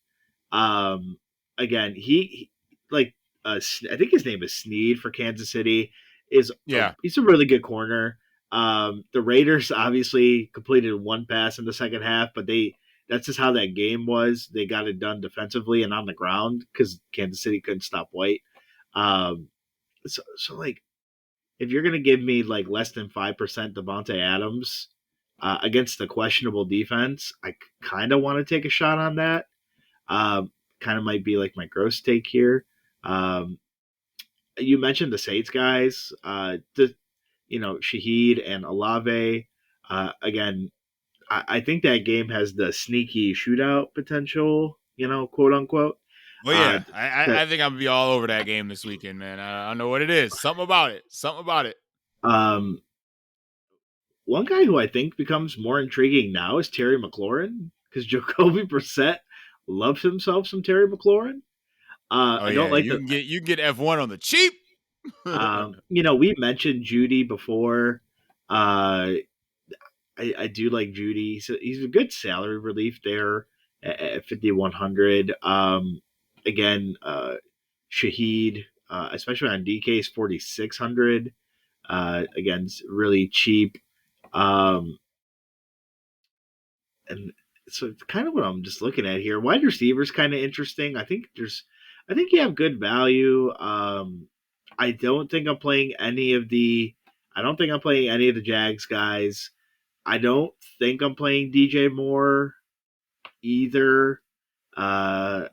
Um, Again, like I think his name is Sneed for Kansas City. Yeah. He's a really good corner. The Raiders obviously completed one pass in the second half, but that's just how that game was. They got it done defensively and on the ground because Kansas City couldn't stop White. Um, so like if you're gonna give me like less than 5% Devontae Adams against a questionable defense, I kind of want to take a shot on that. Kind of might be like my gross take here. Um, you mentioned the Saints guys, Shaheed and Olave. Again, I think that game has the sneaky shootout potential, quote unquote. Oh Uh, yeah. I think I'm gonna be all over that game this weekend, man. I don't know what it is. Something about it. Something about it. um, One guy who I think becomes more intriguing now is Terry McLaurin because Jacoby Brissett loves himself some Oh, Terry McLaurin. oh I don't yeah. like You the. can get F1 on the cheap. We mentioned Judy before. Uh, I do like Judy. He's a good salary relief there at 5,100. Again, Shaheed, especially on DK's 4,600. Again, it's really cheap. Um, and so it's kind of what I'm just looking at here. Wide receivers kind of interesting. I think you have good value. I don't think I'm playing any of the. I don't think I'm playing any of the Jags guys. I don't think I'm playing DJ Moore either. Uh,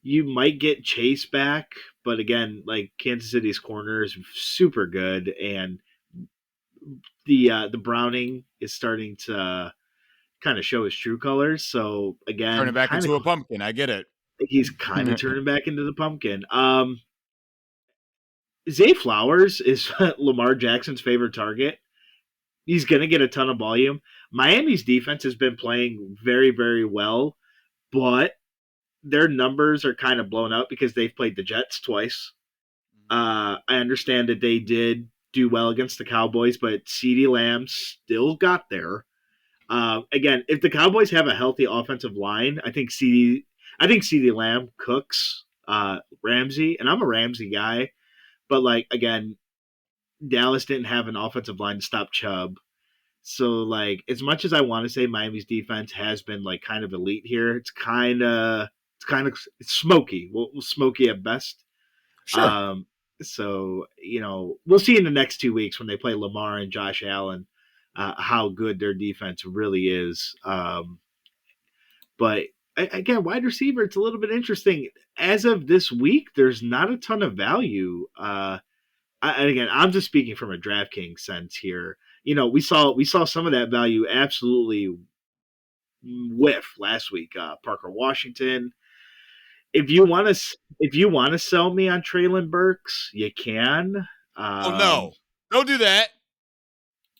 you might get Chase back, but again, like Kansas City's corner is super good, and the Browning is starting to kind of show his true colors. So Turn it again, back into a pumpkin. I get it. he's kind of turning back into the pumpkin. Zay Flowers is Lamar Jackson's favorite target. He's going to get a ton of volume. Miami's defense has been playing very, very well, but their numbers are kind of blown up because they've played the Jets twice. I understand that they did do well against the Cowboys, but CeeDee Lamb still got there. Again, if the Cowboys have a healthy offensive line, I think CeeDee Lamb cooks Ramsey, and I'm a Ramsey guy. But like again, Dallas didn't have an offensive line to stop Chubb. So like as much as I want to say Miami's defense has been like kind of elite here, it's smoky. Well, smoky at best. Sure. Um, so we'll see in the next 2 weeks when they play Lamar and Josh Allen how good their defense really is. But again, wide receiver, it's a little bit interesting. As of this week, there's not a ton of value. And again, I'm just speaking from a DraftKings sense here. We saw some of that value absolutely whiff last week. Parker Washington. If you want to sell me on Traylon Burks, you can. Oh Um, no. Don't do that.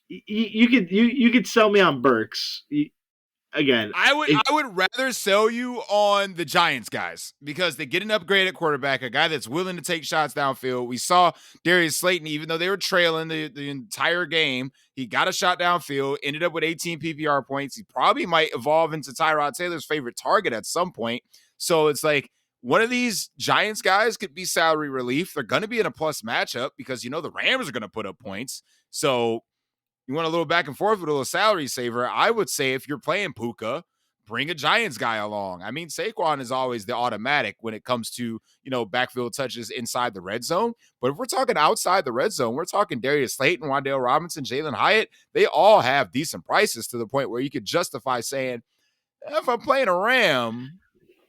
you could sell me on Burks again. If I would rather sell you on the Giants guys because they get an upgrade at quarterback, a guy that's willing to take shots downfield. We saw Darius Slayton, even though they were trailing the entire game, he got a shot downfield, ended up with 18 PPR points. He probably might evolve into Tyrod Taylor's favorite target at some point. So it's like one of these Giants guys could be salary relief. They're going to be in a plus matchup because the Rams are going to put up points. So you want a little back and forth with a little salary saver, I would say if you're playing Puka, bring a Giants guy along. I mean, Saquon is always the automatic when it comes to, backfield touches inside the red zone. But if we're talking outside the red zone, we're talking Darius Slayton, Wan'Dale Robinson, Jalen Hyatt. They all have decent prices to the point where you could justify saying, if I'm playing a Ram,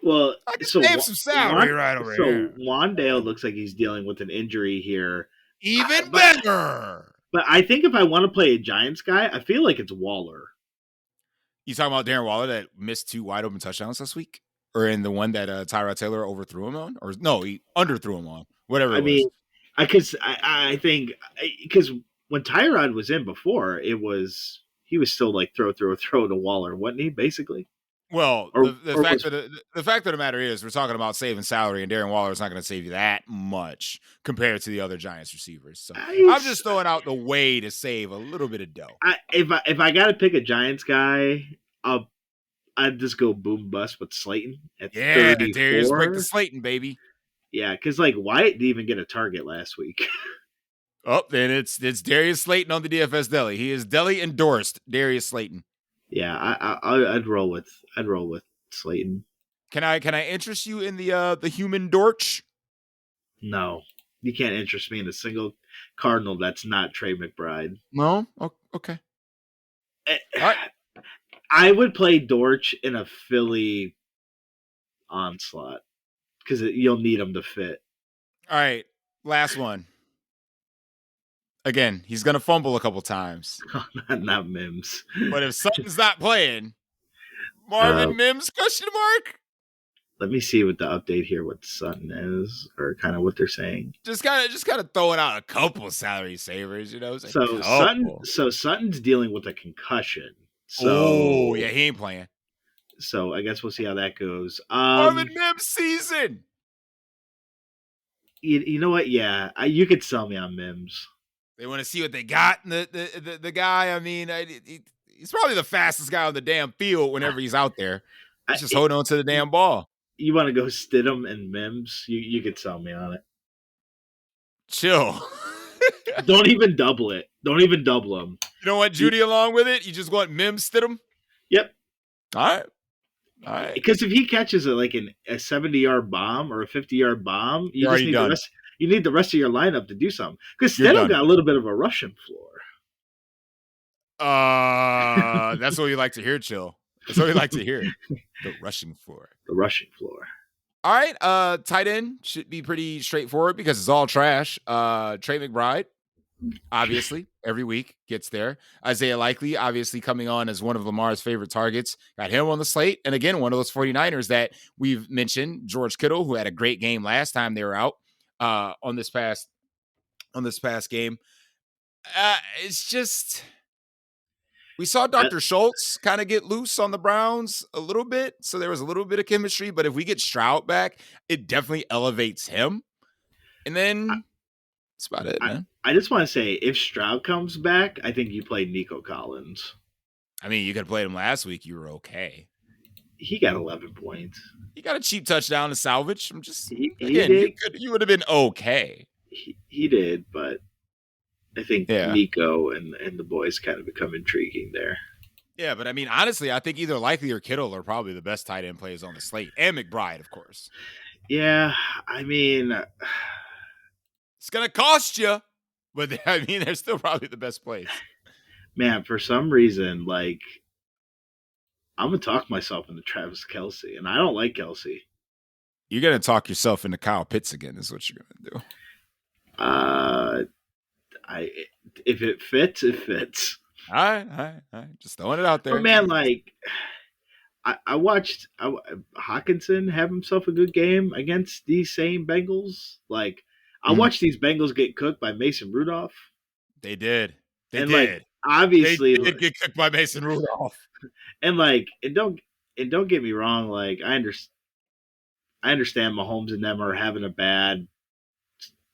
Well, I can so save some salary right over here. Wandale looks like he's dealing with an injury here. Even But better. I think if I want to play a Giants guy, I feel like it's Waller. You talking about Darren Waller that missed 2 wide open touchdowns last week? Or in the one that Tyrod Taylor overthrew him on? Or no, he underthrew him on. Whatever it was. I think because when Tyrod was in before, he was still like throw to Waller, wasn't he? Basically. Well, the fact of the matter is, we're talking about saving salary, and Darren Waller is not going to save you that much compared to the other Giants receivers. So I'm just throwing out the way to save a little bit of dough. If I got to pick a Giants guy, I'd just go boom bust with Slayton at 34. Darius, break the Slayton, baby. Yeah, because like Wyatt didn't even get a target last week. Oh, then it's Darius Slayton on the DFS Deli. He is Deli endorsed Darius Slayton. Yeah, I'd roll with Slayton. Can I interest you in the human Dortch? No, you can't interest me in a single Cardinal that's not Trey McBride. No, okay. All right. I would play Dortch in a Philly onslaught because you'll need him to fit. All right, last one. Again, he's going to fumble a couple times. Not Mims. But if Sutton's not playing, Marvin Mims, question mark? Let me see what the update here, what Sutton is, or kind of what they're saying. Just kind of throwing out a couple salary savers, So Sutton's dealing with a concussion. So he ain't playing. So I guess we'll see how that goes. Marvin Mims season. You know what? Yeah, you could sell me on Mims. They want to see what they got in the guy. I mean, he's probably the fastest guy on the damn field whenever he's out there. He's just holding on to the damn ball. You want to go Stidham and Mims? You could sell me on it. Chill. Don't even double it. Don't even double them. You don't want Judy along with it? You just want Mims Stidham? Yep. All right. Because if he catches a 70-yard bomb or a 50-yard bomb, you need the rest of your lineup to do something. Because Stidham got a little bit of a rushing floor. That's what you like to hear, Chill. That's what we like to hear. The rushing floor. The rushing floor. All right. Tight end should be pretty straightforward because it's all trash. Trey McBride, obviously, every week gets there. Isaiah Likely, obviously, coming on as one of Lamar's favorite targets. Got him on the slate. And again, one of those 49ers that we've mentioned, George Kittle, who had a great game last time they were out on this past game. It's just... We saw Dr. Schultz kind of get loose on the Browns a little bit, so there was a little bit of chemistry. But if we get Stroud back, it definitely elevates him. And then that's about it, man. I just want to say, if Stroud comes back, I think you play Nico Collins. I mean, you could have played him last week. You were okay. He got 11 points. He got a cheap touchdown to salvage. I'm just he did. You would have been okay. He did, but I think Nico and the boys kind of become intriguing there. Yeah, but I mean, honestly, I think either Likely or Kittle are probably the best tight end players on the slate. And McBride, of course. Yeah, I mean... It's going to cost you, but I mean, they're still probably the best plays. Man, for some reason, I'm going to talk myself into Travis Kelce, and I don't like Kelce. You're going to talk yourself into Kyle Pitts again is what you're going to do. If it fits, it fits. All right. Just throwing it out there. But man, I watched Hawkinson have himself a good game against these same Bengals. I watched these Bengals get cooked by Mason Rudolph. They did. They did. Obviously, they did get cooked by Mason Rudolph. And don't get me wrong. I understand Mahomes and them are having a bad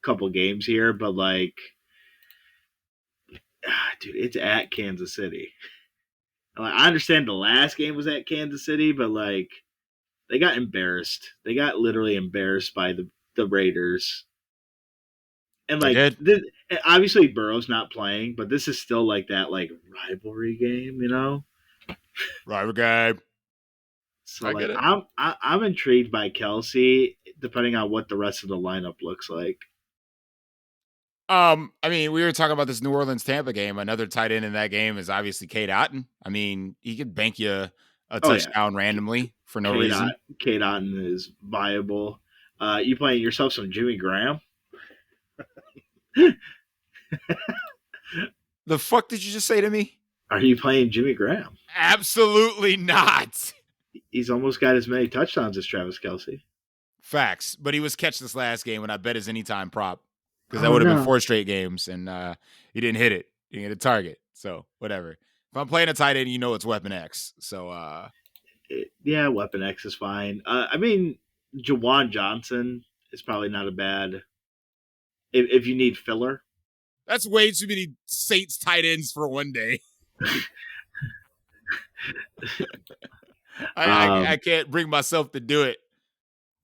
couple games here, but dude, it's at Kansas City. I understand the last game was at Kansas City, but they got embarrassed. They got literally embarrassed by the Raiders. And obviously Burrow's not playing, but this is still that rivalry game, you know? Rivalry game. So I get like it. I'm intrigued by Kelsey, depending on what the rest of the lineup looks like. I mean, we were talking about this New Orleans Tampa game. Another tight end in that game is obviously Kate Otten. I mean, he could bank you a Oh yeah, touchdown randomly for no Kate reason. Ot- Kate Otten is viable. You playing yourself some Jimmy Graham? The fuck did you just say to me? Are you playing Jimmy Graham? Absolutely not. He's almost got as many touchdowns as Travis Kelsey. Facts. But he was catch this last game when I bet his anytime prop because that Oh would have been no. 4 straight games and he didn't hit it. He didn't hit a target. So whatever. If I'm playing a tight end, you know it's Weapon X. So Yeah, Weapon X is fine. I mean, Jawan Johnson is probably not a bad if you need filler. that's way too many Saints tight ends for one day. I can't bring myself to do it.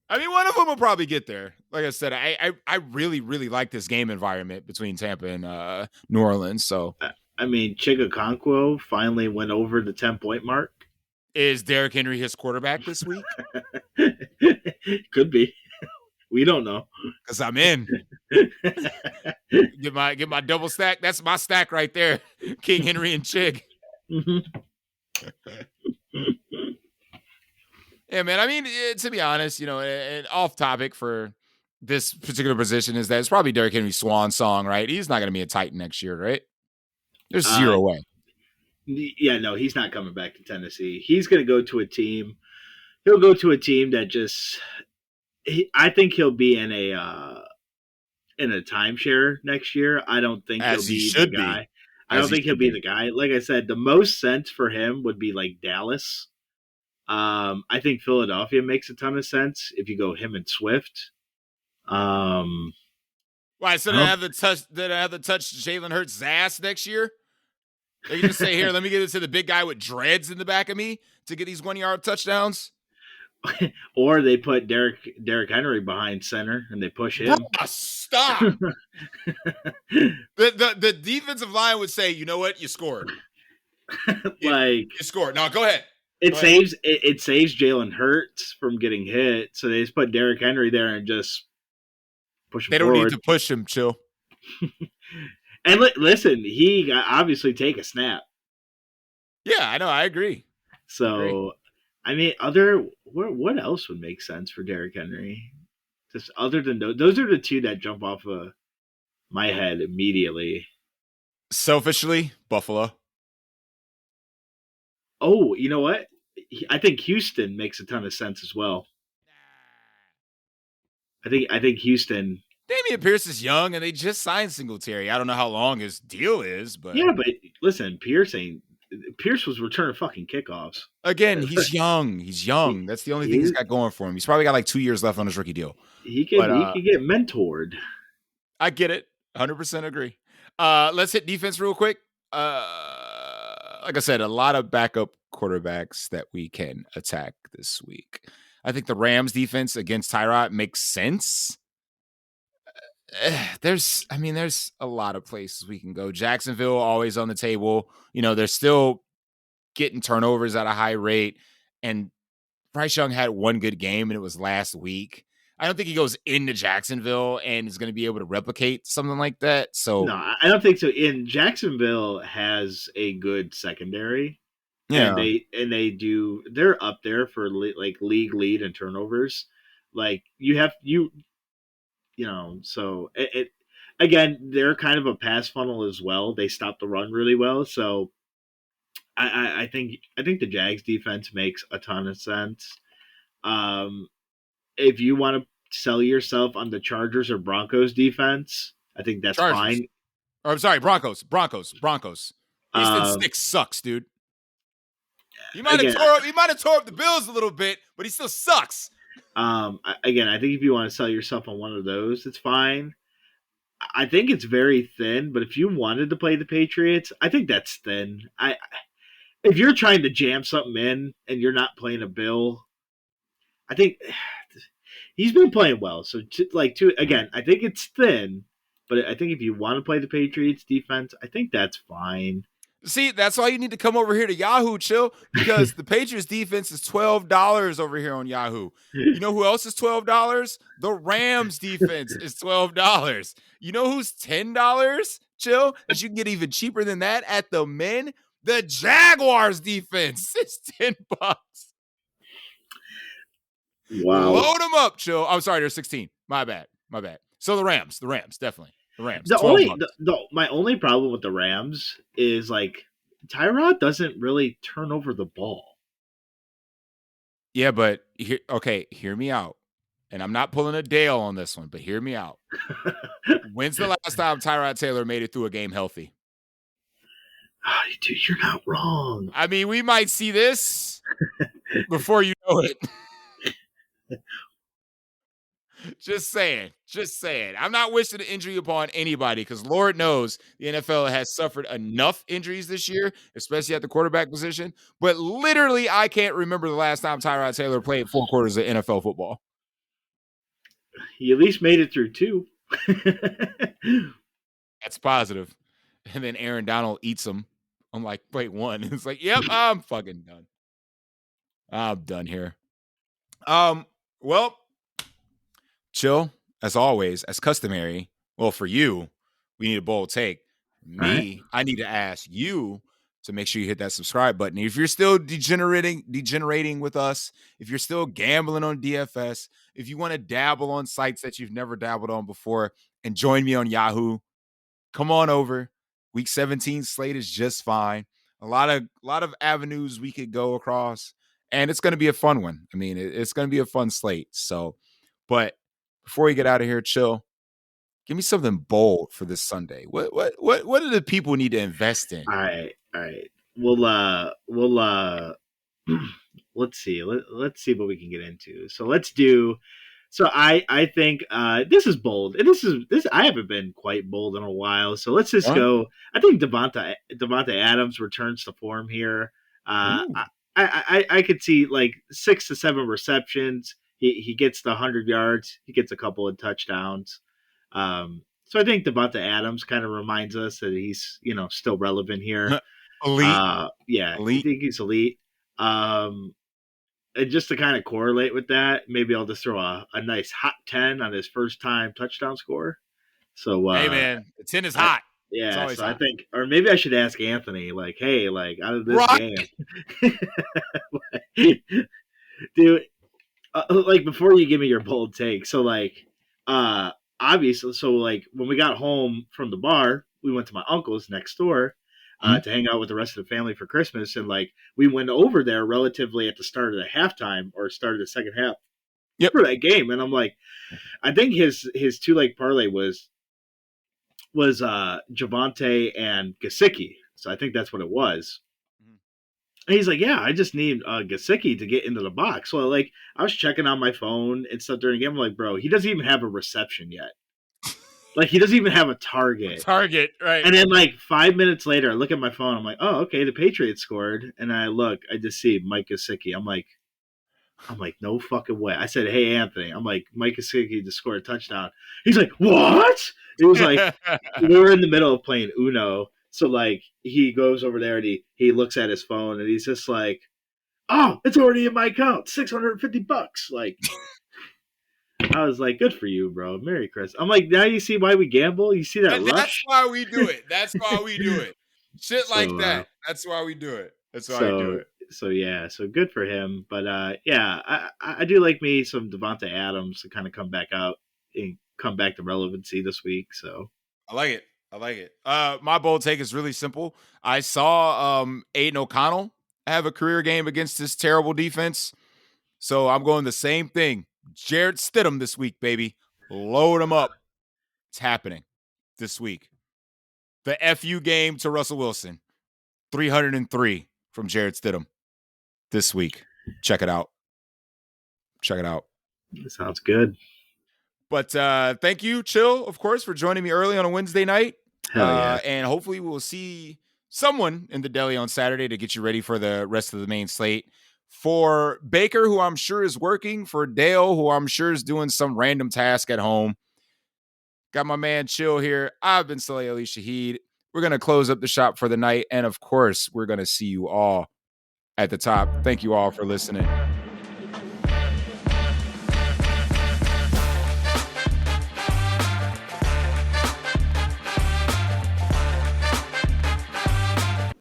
I mean, one of them will probably get there. Like I said, I really, really like this game environment between Tampa and New Orleans. So I mean, Chigakonkwo finally went over the 10-point mark. is Derrick Henry his quarterback this week? Could be. We don't know. Because I'm in. Get my double stack. That's my stack right there. King Henry and Chig. Yeah, man. I mean, to be honest, an off topic for this particular position is that it's probably Derrick Henry's swan song, right? He's not going to be a Titan next year, right? There's zero way. Yeah, no, he's not coming back to Tennessee. He's going to go to a team. He'll go to a team that just. I think he'll be in a timeshare next year. I don't think As he'll he be should the guy. be. I don't think he'll be the guy. Like I said, the most sense for him would be like Dallas. I think Philadelphia makes a ton of sense if you go him and Swift. Why? So they have the touch Jalen Hurts' ass next year? They can just say, "Here, let me get it to the big guy with dreads in the back of me to get these 1-yard touchdowns." Or they put Derrick Henry behind center and they push him. Bro, stop. the defensive line would say, "You know what? You scored. You scored. No, go ahead." It saves Jalen Hurts from getting hit, so they just put Derrick Henry there and just push him. They don't need to push him, chill. And listen, he obviously take a snap. Yeah, I know. I agree. So, I mean, what else would make sense for Derrick Henry? Just other than those are the two that jump off of my head immediately. Selfishly, Buffalo. Oh, you know what? I think Houston makes a ton of sense as well. I think Houston. Dameon Pierce is young, and they just signed Singletary. I don't know how long his deal is, but yeah, but listen, Pierce was returning fucking kickoffs. Again, he's young. He's young. That's the only thing he's got going for him. He's probably got like 2 years left on his rookie deal. He could get mentored. I get it. 100% agree. Let's hit defense real quick. Like I said, a lot of backup quarterbacks that we can attack this week. I think the Rams defense against Tyrod makes sense. There's a lot of places we can go. Jacksonville always on the table. They're still getting turnovers at a high rate. And Bryce Young had one good game, and it was last week. I don't think he goes into Jacksonville and is going to be able to replicate something like that. So no, I don't think so. In Jacksonville has a good secondary. Yeah, and they're up there for like league lead in turnovers. Like so it again, they're kind of a pass funnel as well. They stop the run really well. So I think the Jags defense makes a ton of sense. If you want to sell yourself on the Chargers or Broncos defense, I think that's fine. Or I'm sorry, Broncos. Easton Stick sucks, dude. He might have tore up the Bills a little bit, but he still sucks. Again, I think if you want to sell yourself on one of those, it's fine. I think it's very thin, but if you wanted to play the Patriots, I think that's thin. If you're trying to jam something in and you're not playing a Bill, I think he's been playing well. So again, I think it's thin, but I think if you want to play the Patriots defense, I think that's fine. See, that's why you need to come over here to Yahoo, chill, because the Patriots defense is $12 over here on Yahoo. You know who else is $12? The Rams defense is $12. You know who's $10? Chill, that you can get even cheaper than that at the men? The Jaguars defense is $10. Wow. Load them up, chill. I'm sorry, they're 16. My bad. So the Rams, definitely. The Rams, The 12 only bucks. my only problem with the Rams is like Tyrod doesn't really turn over the ball. Yeah, but hear me out. And I'm not pulling a Dale on this one, but hear me out. When's the last time Tyrod Taylor made it through a game healthy? Dude, you're not wrong. I mean, we might see this before you know it. Just saying. I'm not wishing an injury upon anybody because Lord knows the NFL has suffered enough injuries this year, especially at the quarterback position. But literally, I can't remember the last time Tyrod Taylor played 4 quarters of NFL football. He at least made it through 2. That's positive. And then Aaron Donald eats him. I'm like, wait, 1. It's like, yep, I'm fucking done. I'm done here. Well, chill, as always, as customary. Well, for you, we need a bold take. Me, right. I need to ask you to make sure you hit that subscribe button. If you're still degenerating with us, if you're still gambling on DFS, if you want to dabble on sites that you've never dabbled on before and join me on Yahoo, come on over. Week 17 slate is just fine. A lot of avenues we could go across, and it's going to be a fun one. I mean, it's going to be a fun slate. So, but before we get out of here, chill. Give me something bold for this Sunday. What do the people need to invest in? All right. We'll let's see. Let's see what we can get into. So let's do. So I think this is bold. And this I haven't been quite bold in a while. So let's just go. I think Devonta Adams returns to form here. I could see like 6 to 7 receptions. He gets the 100 yards. He gets a couple of touchdowns. So I think Devonta Adams kind of reminds us that he's still relevant here. Elite. Yeah, elite. I think he's elite. And just to kind of correlate with that, maybe I'll just throw a nice hot 10 on his first time touchdown score. So hey man, the 10 is hot. Yeah, so hot. I think, or maybe I should ask Anthony, like, hey, like out of this game, dude. Like before you give me your bold take, so like, obviously, so like when we got home from the bar, we went to my uncle's next door. To hang out with the rest of the family for Christmas. And like, we went over there relatively at the start of the halftime or start of the second half for that game. And I'm like, I think his 2-leg parlay was Javonte and Gesicki. So I think that's what it was. And he's like, yeah, I just need Gesicki to get into the box. So like, I was checking on my phone and stuff during the game. I'm like, bro, he doesn't even have a reception yet. Like, he doesn't even have a target. Right. And then, like, 5 minutes later, I look at my phone. I'm like, oh, okay, the Patriots scored. And I look, I just see Mike Gesicki. I'm like, no fucking way. I said, hey, Anthony. I'm like, Mike Gesicki just scored a touchdown. He's like, what? It was like, we were in the middle of playing Uno. So, like, he goes over there and he looks at his phone and he's just like, oh, it's already in my account. $650. Like, I was like, good for you, bro. Merry Christmas. I'm like, now you see why we gamble? You see that rush? That's why we do it. Shit like that. That's why we do it. So, yeah. So, good for him. But, yeah, I do like me some Devonta Adams to kind of come back out and come back to relevancy this week. So, I like it. My bold take is really simple. I saw Aiden O'Connell have a career game against this terrible defense. So, I'm going the same thing. Jarrett Stidham this week, baby. Load him up. It's happening this week. The FU game to Russell Wilson. 303 from Jarrett Stidham this week. Check it out. That sounds good. But thank you, Chill, of course, for joining me early on a Wednesday night. Hell yeah. And hopefully we'll see someone in the deli on Saturday to get you ready for the rest of the main slate. For Baker, who I'm sure is working, for Dale, who I'm sure is doing some random task at home. Got my man Chill here. I've been Saleh Ali Shaheed. we're going to close up the shop for the night. And of course, we're going to see you all at the top. Thank you all for listening.